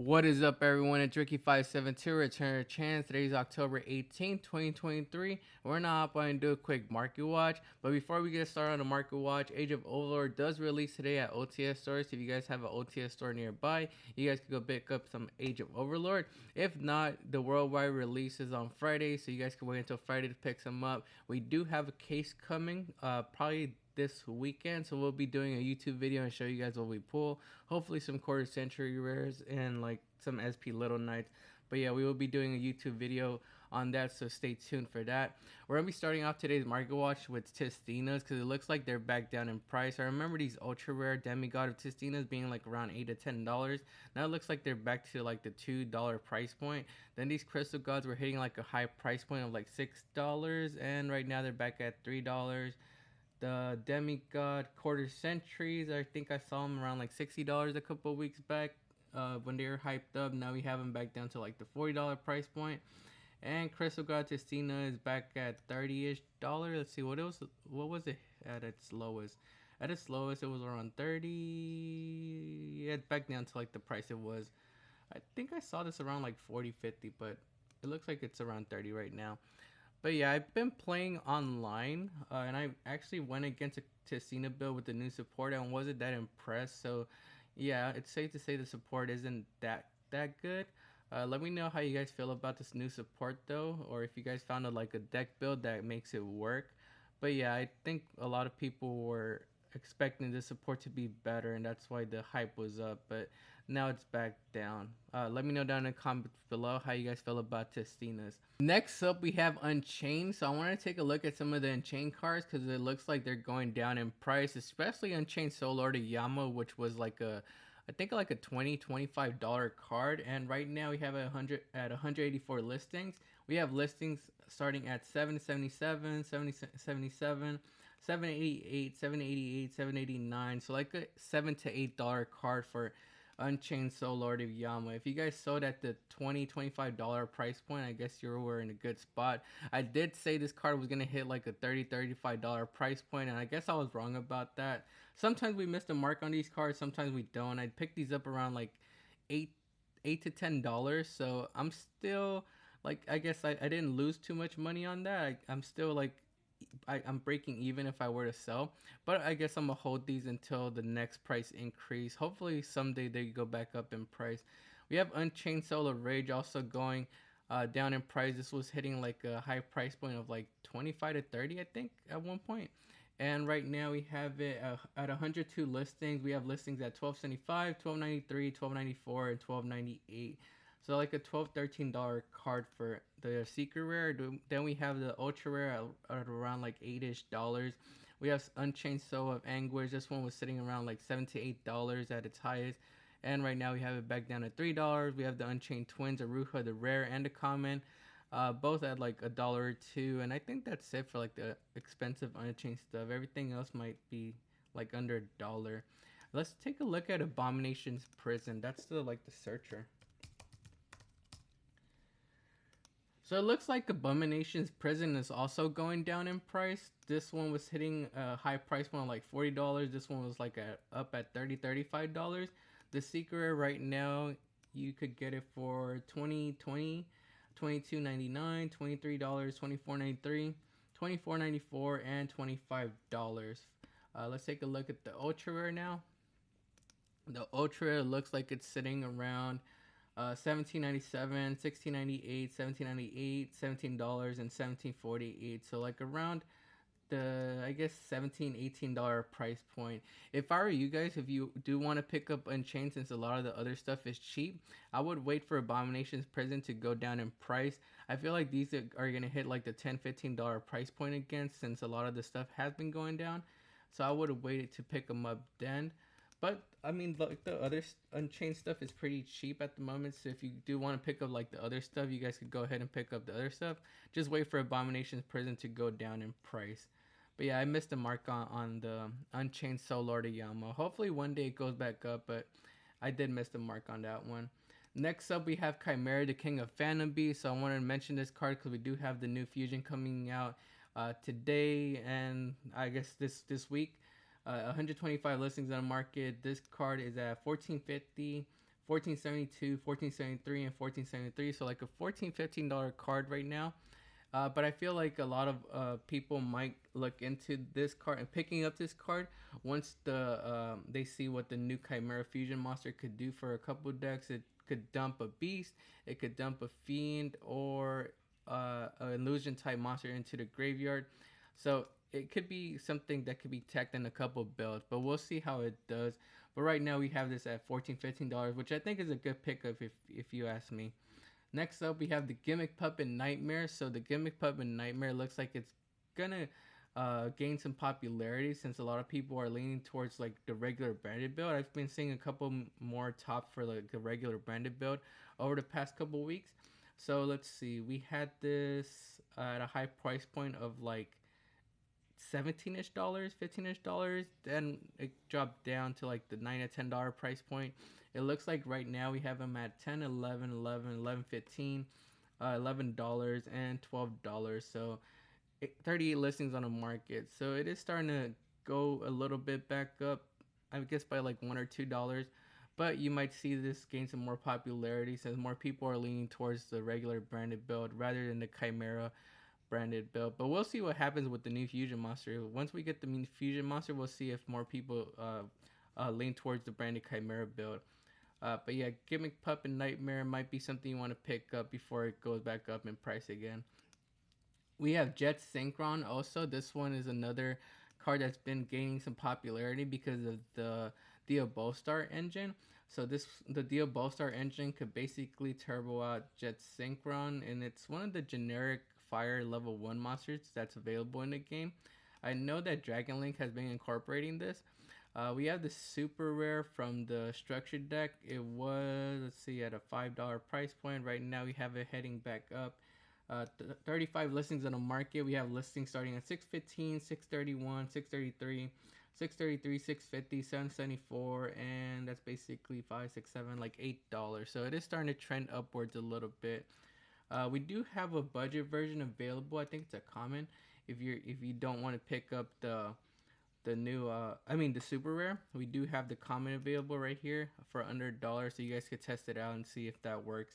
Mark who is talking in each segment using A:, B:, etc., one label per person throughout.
A: What is up, everyone? It's Ricky572, Return to Chance. Today's October 18th, 2023. We're not up and do a quick market watch. But before we get started on the market watch, Age of Overlord does release today at OTS stores. So if you guys have an OTS store nearby, you guys can go pick up some Age of Overlord. If not, the worldwide release is on Friday, so you guys can wait until Friday to pick some up. We do have a case coming, probably this weekend, so we'll be doing a YouTube video and show you guys what we pull. Hopefully some quarter century rares and like some SP Little Knights. But yeah, we will be doing a YouTube video on that, so stay tuned for that. We're gonna be starting off today's market watch with Testinas because it looks like they're back down in price. I remember these ultra rare demigod of Testinas being like around $8 to $10. Now it looks like they're back to like the $2 price point. Then these crystal gods were hitting like a high price point of like $6, and right now they're back at $3. The demigod quarter centuries, I think I saw them around like $60 a couple weeks back when they were hyped up. Now we have them back down to like the $40 price point. And crystal god Testina is back at $30-ish. Let's see, what was it at its lowest? At its lowest, it was around 30. Yeah, back down to like the price it was. I think I saw this around like 40, 50, but it looks like it's around 30 right now. But yeah, I've been playing online, and I actually went against a Testina build with the new support and wasn't that impressed. So yeah, it's safe to say the support isn't that good. Let me know how you guys feel about this new support though, or if you guys found like a deck build that makes it work. But yeah, I think a lot of people were expecting the support to be better, and that's why the hype was up. But now it's back down. Let me know down in the comments below how you guys feel about Testinas. Next up, we have Unchained. So I want to take a look at some of the Unchained cards because it looks like they're going down in price, especially Unchained Soul Lord of Yama, which was like I think like a $25 card, and right now we have 184 listings. We have listings starting at 777, 777, 788, 788, 789. So like a $7 to $8 card for Unchained Soul Lord of Yama. If you guys sold at the $25 price point, I guess you were in a good spot. I did say this card was going to hit like a $35 price point, and I guess I was wrong about that. Sometimes we miss the mark on these cards, sometimes we don't. I picked these up around like $8 to $10, so I'm still like, I guess I didn't lose too much money on that. I'm still like, I'm breaking even if I were to sell, but I guess I'm gonna hold these until the next price increase. Hopefully someday they go back up in price. We have Unchained Soul of Rage also going down in price. This was hitting like a high price point of like 25 to 30, I think, at one point. And right now we have it at 102 listings. We have listings at 1275, 1293, 1294, and 1298. So like a $12, $13 card for the secret rare. Then we have the ultra rare at around like $8-ish. We have Unchained Soul of Anguish. This one was sitting around like $7 to $8 at its highest. And right now we have it back down at $3. We have the Unchained Twins, Aruha, the rare and the common. Both at like $1 or $2. And I think that's it for like the expensive Unchained stuff. Everything else might be like under $1. Let's take a look at Abomination's Prison. That's the like the searcher. So it looks like Abomination's Prison is also going down in price. This one was hitting a high price point of like $40. This one was like up at $30, $35. The secret right now, you could get it for $22.99, $23, $24.93, $24.94, and $25. Let's take a look at the ultra rare now. The ultra rare looks like it's sitting around $17.97, $16.98, $17.98, $17, and $17.48. So like around the, I guess, $17-18 price point. If I were you guys, if you do want to pick up Unchained, since a lot of the other stuff is cheap, I would wait for Abomination's Prison to go down in price. I feel like these are going to hit like the $10-15 price point again, since a lot of the stuff has been going down. So I would have waited to pick them up then. But I mean, like the other Unchained stuff is pretty cheap at the moment. So if you do want to pick up like the other stuff, you guys could go ahead and pick up the other stuff. Just wait for Abomination's Prison to go down in price. But yeah, I missed the mark on the Unchained Soul Lord of Yama. Hopefully one day it goes back up, but I did miss the mark on that one. Next up, we have Chimera, the King of Phantom Beast. So I wanted to mention this card because we do have the new fusion coming out today, and I guess this week. 125 listings on the market. This card is at $14.50 1472, 1473, and 1473. So like a $14-15 card right now. But I feel like a lot of people might look into this card and picking up this card once they see what the new Chimera Fusion monster could do for a couple decks. It could dump a beast, it could dump a fiend, or an illusion type monster into the graveyard. So it could be something that could be teched in a couple builds, but we'll see how it does. But right now we have this at $14-15, which I think is a good pickup if you ask me. Next up, we have the Gimmick Puppet Nightmare. So the Gimmick Puppet Nightmare looks like it's gonna gain some popularity since a lot of people are leaning towards like the regular branded build. I've been seeing a couple more top for like the regular branded build over the past couple weeks. So let's see, we had this at a high price point of like 17-ish dollars, 15-ish dollars. Then it dropped down to like the $9 to $10 price point. It looks like right now we have them at 10, 11, 11, 11, 15, $11 and $12. So 38 listings on the market. So it is starting to go a little bit back up, I guess by like $1 or $2. But you might see this gain some more popularity since more people are leaning towards the regular branded build rather than the Chimera branded build. But we'll see what happens with the new Fusion monster. Once we get the new Fusion monster, we'll see if more people lean towards the branded Chimera build. But yeah, Gimmick Puppet Nightmare might be something you want to pick up before it goes back up in price again. We have Jet Synchron also. This one is another card that's been gaining some popularity because of the Diabostar engine. So the Diabostar engine could basically turbo out Jet Synchron, and it's one of the generic fire level 1 monsters that's available in the game. I know that Dragon Link has been incorporating this. We have the super rare from the structured deck. It was, let's see, at a $5 price point. Right now we have it heading back up. 35 listings on the market. We have listings starting at 615, 631, 633, 633, 650, 774, and that's basically 5, 6, 7, like $8. So it is starting to trend upwards a little bit. We do have a budget version available. I think it's a common. If you don't want to pick up the new the super rare, we do have the common available right here for under $1, so you guys could test it out and see if that works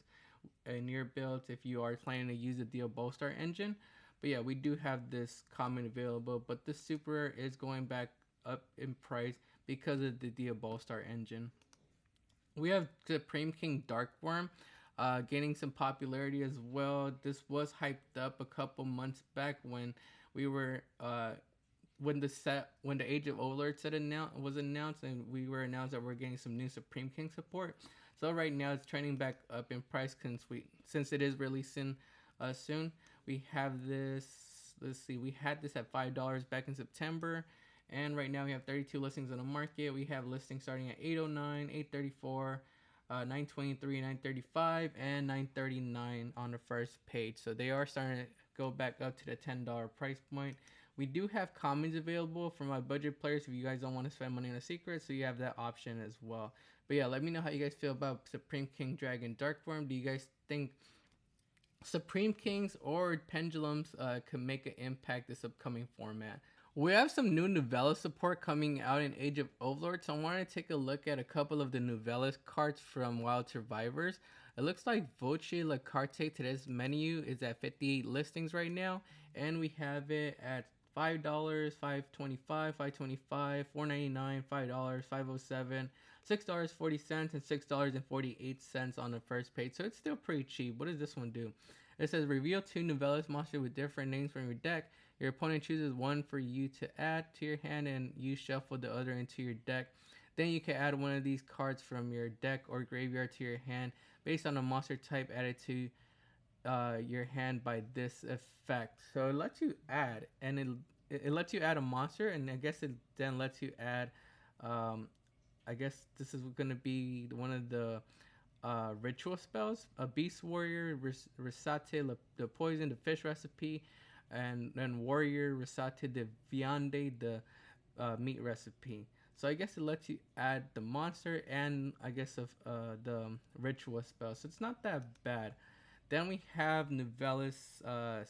A: in your builds if you are planning to use the Diabostar engine. But yeah, we do have this common available, but the super rare is going back up in price because of the Diabostar engine. We have Supreme King Darkworm gaining some popularity as well. This was hyped up a couple months back when we were when the Age of Overlord set was announced, and we were announced that we're getting some new Supreme King support. So right now it's trending back up in price since it is releasing soon. We have this. Let's see, we had this at $5 back in September, and right now we have 32 listings on the market. We have listings starting at $809, $834, $923, $935, and $939 on the first page. So they are starting to go back up to the $10 price point. We do have commons available for my budget players if you guys don't want to spend money on a secret, so you have that option as well. But yeah, let me know how you guys feel about Supreme King Dragon Darkworm. Do you guys think Supreme Kings or Pendulums can make an impact this upcoming format? We have some new novella support coming out in Age of Overlord, so I wanted to take a look at a couple of the novellas cards from Wild Survivors. It looks like Voce La Carte Today's Menu is at 58 listings right now, and we have it at $5, $5.25, $5.25, $4.99, $5, $5.07, $6.40, and $6.48 on the first page. So it's still pretty cheap. What does this one do? It says reveal 2 novellas monsters with different names from your deck. Your opponent chooses one for you to add to your hand, and you shuffle the other into your deck. Then you can add one of these cards from your deck or graveyard to your hand based on a monster type added to your hand by this effect. So it lets you add, and it lets you add a monster, and I guess it then lets you add I guess this is going to be one of the ritual spells: a Beast Warrior, Resate the Poison, the Fish Recipe, and then Warrior Resate the Viande, the meat recipe. So I guess it lets you add the monster and I guess of the ritual spell. So it's not that bad. Then we have Novellas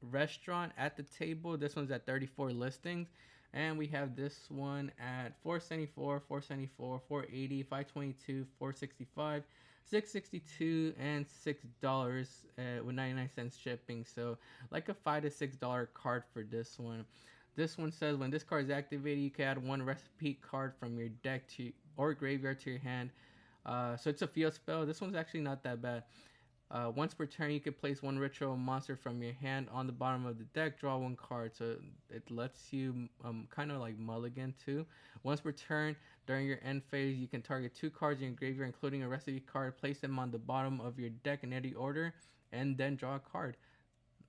A: Restaurant at the Table. This one's at 34 listings. And we have this one at 474, 474, 480, 522, 465, 662, and $6 with 99 cents shipping. So like a $5 to $6 card for this one. This one says when this card is activated, you can add one recipe card from your deck to or graveyard to your hand. So it's a field spell. This one's actually not that bad. Once per turn, you can place one ritual monster from your hand on the bottom of the deck, draw one card. So it lets you kind of like mulligan too. Once per turn, during your end phase, you can target 2 cards in your graveyard, including a recipe card, place them on the bottom of your deck in any order, and then draw a card.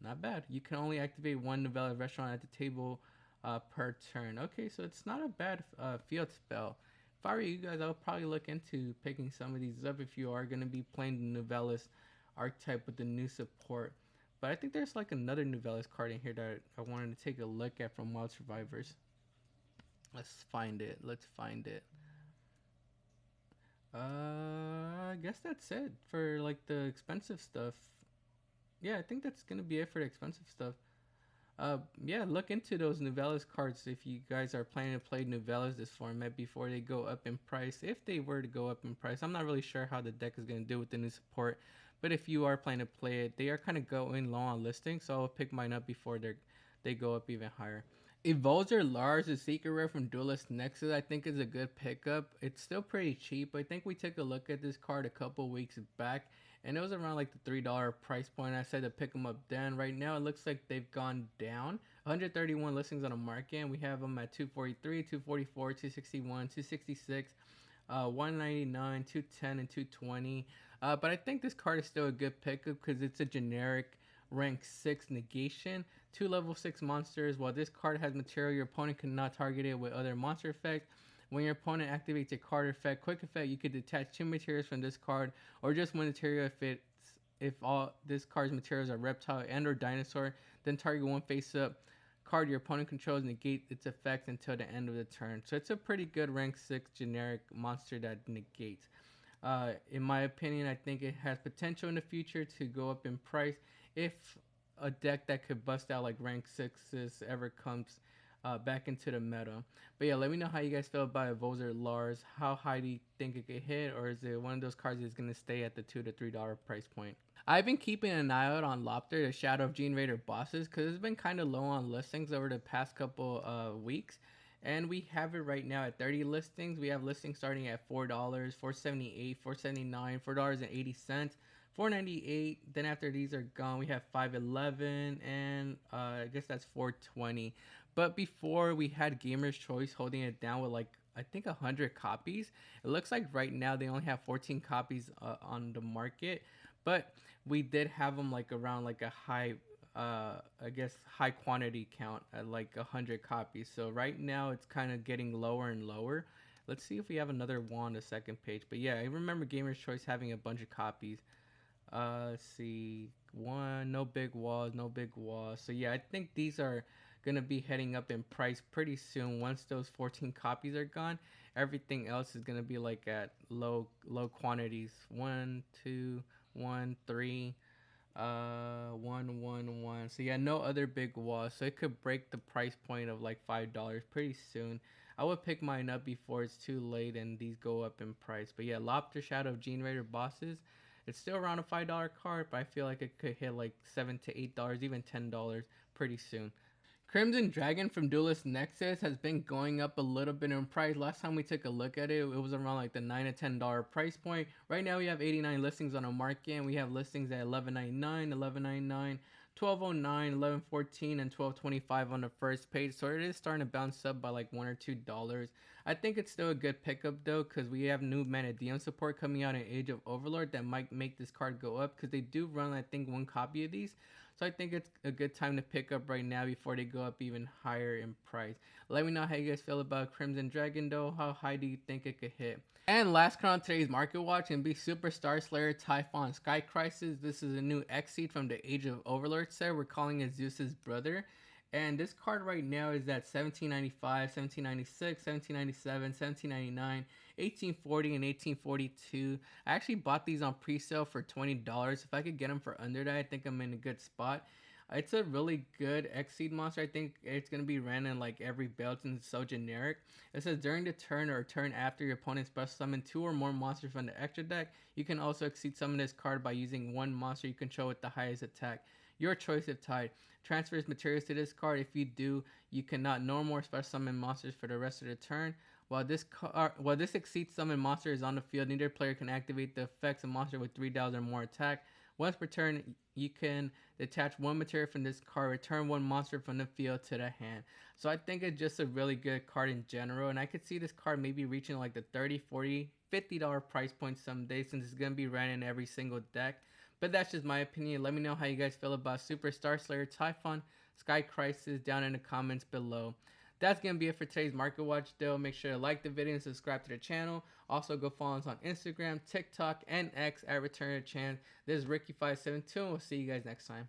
A: Not bad. You can only activate one Novella Restaurant at the table per turn. Okay, so it's not a bad field spell. If I were you guys, I would probably look into picking some of these up if you are going to be playing the Novellas archetype with the new support. But I think there's like another Novellas card in here that I wanted to take a look at from Wild Survivors. Let's find it. I guess that's it for like the expensive stuff. Yeah, I think that's gonna be it for the expensive stuff. Yeah, look into those Novellas cards if you guys are planning to play Novellas this format before they go up in price. If they were to go up in price, I'm not really sure how the deck is gonna do with the new support. But if you are planning to play it, they are kind of going low on listings, so I'll pick mine up before they go up even higher. Voler Lars, the secret rare from Duelist Nexus, I think is a good pickup. It's still pretty cheap. I think we took a look at this card a couple weeks back, and it was around like the $3 price point. I said to pick them up then. Right now, it looks like they've gone down. 131 listings on the market, and we have them at 243, 244, 261, 266, 199, 210, and 220. But I think this card is still a good pickup because it's a generic rank 6 negation, 2 level 6 monsters. While this card has material, your opponent cannot target it with other monster effects. When your opponent activates a card effect, quick effect, you could detach 2 materials from this card, or just one material if all this card's materials are reptile and or dinosaur. Then target one face up card your opponent controls, negate its effects until the end of the turn. So it's a pretty good rank 6 generic monster that negates. In my opinion, I think it has potential in the future to go up in price if a deck that could bust out like rank 6s ever comes back into the meta. But yeah, let me know how you guys feel about Voler Lars. How high do you think it could hit, or is it one of those cards that's going to stay at the $2 to $3 price point? I've been keeping an eye out on Lopter, the Shadow of Gene Raider bosses, because it's been kind of low on listings over the past couple weeks. And we have it right now at 30 listings. We have listings starting at $4, $4.78, $4.79, $4.80, $4.98. Then after these are gone, we have $5.11, and I guess that's $4.20. But before, we had Gamer's Choice holding it down with like I think 100 copies. It looks like right now they only have 14 copies on the market, but we did have them like around like a high I guess high quantity count at like 100 copies. So right now it's kind of getting lower and lower. Let's see if we have another one on the second page. But yeah, I remember Gamer's Choice having a bunch of copies. Let's see, no big walls. So yeah, I think these are gonna be heading up in price pretty soon. Once those 14 copies are gone, everything else is gonna be like at low quantities. 1, 2, 1, 3, 1, 1, 1. So yeah, no other big walls. So it could break the price point of like $5 pretty soon. I would pick mine up before it's too late and these go up in price. But yeah, Lopter Shadow of Gene Raider bosses. It's still around a $5 card, but I feel like it could hit like $7 to $8, even $10 pretty soon. Crimson Dragon from Duelist Nexus has been going up a little bit in price. Last time we took a look at it, it was around like the $9 to $10 price point. Right now we have 89 listings on the market, and we have listings at $11.99, $11.99, $12.09, $11.14, and $12.25 on the first page. So it is starting to bounce up by like $1 or $2. I think it's still a good pickup though, because we have new mana DM support coming out in Age of Overlord that might make this card go up, because they do run I think 1 copy of these. So I think it's a good time to pick up right now before they go up even higher in price. Let me know how you guys feel about Crimson Dragon though. How high do you think it could hit? And last card on today's Market Watch and be Superstar Slayer Typhon Sky Crisis. This is a new X-Seed from the Age of Overlord set. We're calling it Zeus's brother. And this card right now is at $17.95, $17.96, $17.97, $17.99, $18.40, and $18.42. I actually bought these on pre-sale for $20. If I could get them for under that, I think I'm in a good spot. It's a really good Xseed monster. I think it's gonna be ran in like every build since it's so generic. It says during the turn or turn after your opponent special summon 2 or more monsters from the extra deck, you can also exceed summon this card by using one monster you control with the highest attack. Your choice if tied. Transfers materials to this card. If you do, you cannot no more special summon monsters for the rest of the turn. While this exceeds summon monster is on the field, neither player can activate the effects of monster with 3,000 or more attack. Once per turn, you can detach one material from this card, return one monster from the field to the hand. So I think it's just a really good card in general, and I could see this card maybe reaching like the $30, $40, $50 price point someday since it's going to be ran in every single deck. But that's just my opinion. Let me know how you guys feel about Superstar Slayer, Typhon, Sky Crisis down in the comments below. That's going to be it for today's Market Watch though. Make sure to like the video and subscribe to the channel. Also go follow us on Instagram, TikTok, and X at Return to Chance. This is Ricky572 and we'll see you guys next time.